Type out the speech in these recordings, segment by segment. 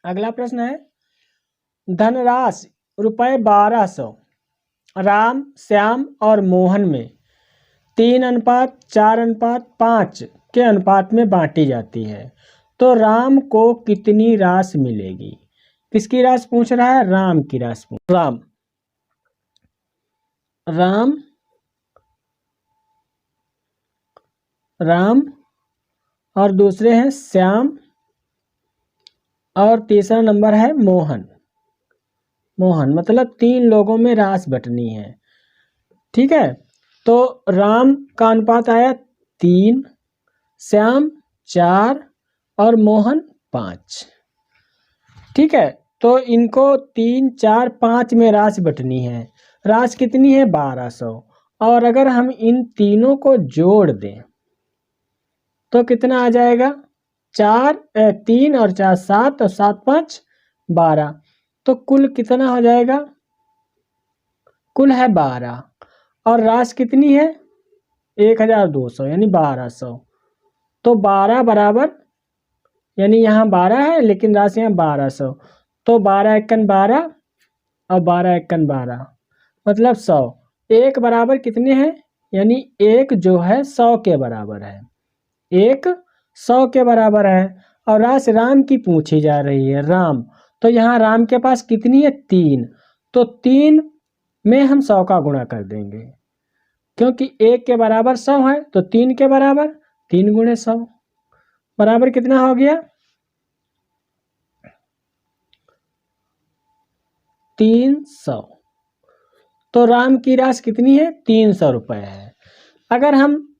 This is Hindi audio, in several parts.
अगला प्रश्न है, धनराशि ₹1200 राम, श्याम और मोहन में 3:4:5 के अनुपात में बांटी जाती है, तो राम को कितनी राशि मिलेगी? किसकी राशि पूछ रहा है? राम की राशि पूछ। राम और दूसरे हैं श्याम और तीसरा नंबर है मोहन। मतलब 3 लोगों में राशि बंटनी है। ठीक है, तो राम का अनुपात आया 3, श्याम 4 और मोहन 5। ठीक है, तो इनको 3, 4, 5 में राशि बंटनी है। राशि कितनी है? 1200। और अगर हम इन तीनों को जोड़ दें तो कितना आ जाएगा? 3 और 4 7 और 7 5 12। तो कुल कितना हो जाएगा? कुल है 12 और राशि कितनी है? 1200 यानी 1200। तो 12 बराबर, यानी यहाँ 12 है लेकिन राशि यहाँ 1200, तो 12 एकन 12 और 12 एकन 12 मतलब 100। एक बराबर कितने हैं? यानी एक जो है 100 के बराबर है। एक 100 के बराबर है और राशि राम की पूछी जा रही है। राम, तो यहाँ राम के पास कितनी है? 3। तो 3 में हम 100 का गुणा कर देंगे, क्योंकि 1 के बराबर 100 है, तो 3 के बराबर 3 × 100 बराबर कितना हो गया? 300। तो राम की राशि कितनी है? 300 रुपये है। अगर हम,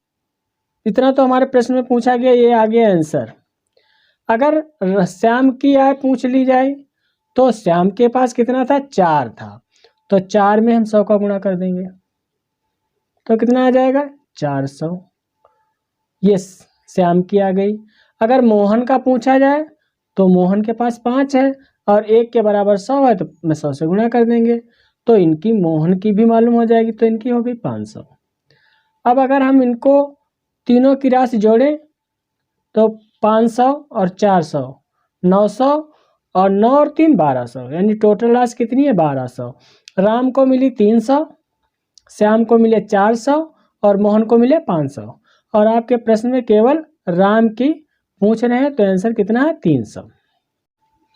इतना तो हमारे प्रश्न में पूछा गया, ये आ गया आंसर। अगर श्याम की आय पूछ ली जाए तो श्याम के पास कितना था? 4 था, तो 4 में हम 100 का गुणा कर देंगे तो कितना आ जाएगा? 400। ये श्याम की आ गई। अगर मोहन का पूछा जाए तो मोहन के पास 5 है और 1 के बराबर 100 है, तो मैं 100 से गुणा कर देंगे तो इनकी, मोहन की भी मालूम हो जाएगी, तो इनकी हो गई 500। अब अगर हम इनको तीनों की राशि जोड़ें तो 500 और 400 900 और 9 और 3 1200, यानी टोटल राशि कितनी है? 1200। राम को मिली 300, श्याम को मिले 400 और मोहन को मिले 500। और आपके प्रश्न में केवल राम की पूछ रहे हैं, तो आंसर कितना है? 300।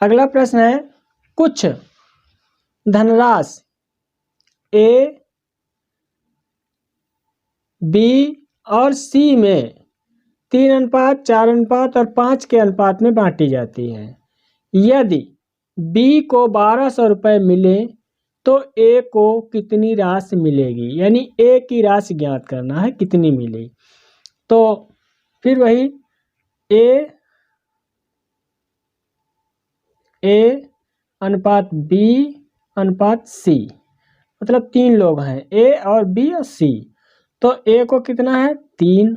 अगला प्रश्न है, कुछ धनराशि ए, बी और सी में 3:4 और 5 के अनुपात में बांटी जाती है। यदि बी को 1200 रुपये मिले तो ए को कितनी राशि मिलेगी? यानी ए की राशि ज्ञात करना है, कितनी मिली। तो फिर वही ए अनुपात बी अनुपात सी, मतलब 3 लोग हैं, ए और बी और सी। तो ए को कितना है? 3,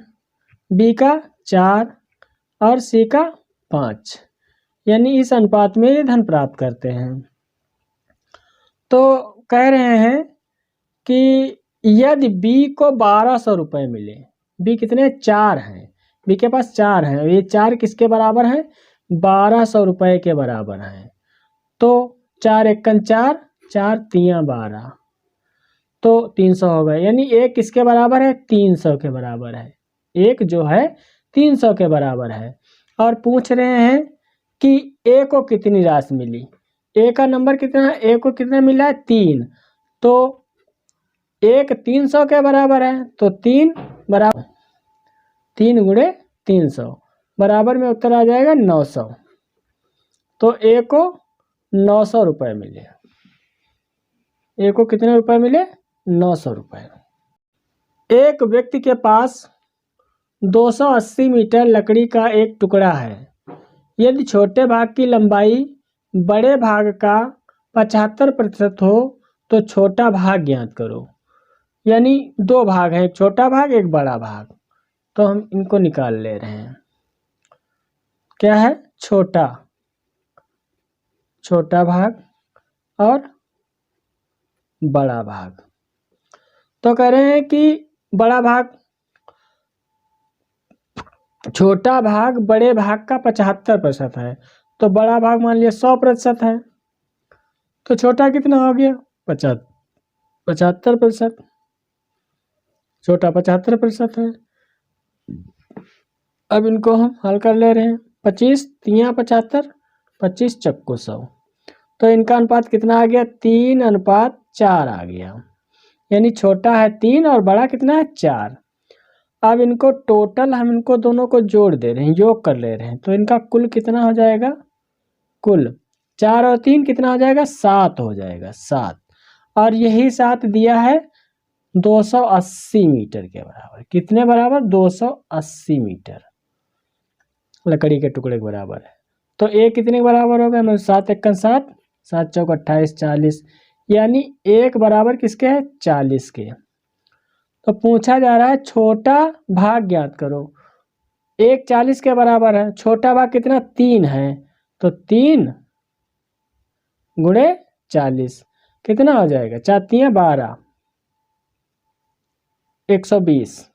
बी का 4 और सी का 5, यानी इस अनुपात में ये धन प्राप्त करते हैं। तो कह रहे हैं कि यदि बी को 1200 रुपये मिले, बी कितने? 4 हैं, बी के पास 4 हैं, ये 4 किसके बराबर हैं? 1200 रुपये के बराबर हैं। तो 4 एकन 4, 4 3 12, तो 300 हो गए। यानी एक किसके बराबर है? 300 के बराबर है। एक जो है 300 के बराबर है। और पूछ रहे हैं कि ए को कितनी राशि मिली। ए का नंबर कितना है? ए को कितना मिला है? 3। तो एक 300 के बराबर है, तो 3 बराबर 3 × 300 बराबर में उत्तर आ जाएगा 900। तो ए को 900 रुपये मिले। ए को कितने रुपए मिले? 900 रुपये। एक व्यक्ति के पास 280 मीटर लकड़ी का एक टुकड़ा है। यदि छोटे भाग की लंबाई बड़े भाग का 75% हो तो छोटा भाग ज्ञात करो। यानी 2 भाग हैं, एक छोटा भाग एक बड़ा भाग, तो हम इनको निकाल ले रहे हैं। क्या है? छोटा भाग और बड़ा भाग। तो कह रहे हैं कि बड़ा भाग, छोटा भाग बड़े भाग का 75% है, तो बड़ा भाग मान लिया 100% है, तो छोटा कितना हो गया 75%। छोटा 75% है। अब इनको हम हल कर ले रहे हैं। 25 तिया 75, 25 चक्कू 100, तो इनका अनुपात कितना आ गया 3:4 आ गया। यानी छोटा है 3 और बड़ा कितना है 4। अब इनको टोटल हम इनको दोनों को जोड़ दे रहे हैं, योग कर ले रहे हैं, तो इनका कुल कितना हो जाएगा, कुल 4 और 3 कितना हो जाएगा 7 हो जाएगा, 7। और यही 7 दिया है 280 मीटर के बराबर। कितने बराबर 280 मीटर लकड़ी के टुकड़े के बराबर है। तो ए कितने के बराबर होगा, 7 × 7, 7 × 4 = 28, 40, यानी एक बराबर किसके है 40 के। तो पूछा जा रहा है छोटा भाग ज्ञात करो। एक 40 के बराबर है, छोटा भाग कितना 3 है, तो 3 × 40 कितना हो जाएगा, 4 × 12, 120।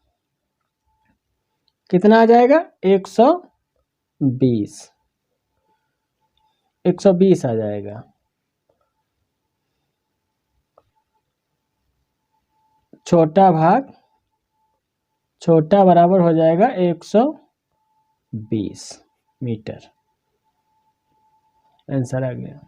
कितना आ जाएगा 120, 120 आ जाएगा। छोटा बराबर हो जाएगा 120 मीटर। आंसर आ गया।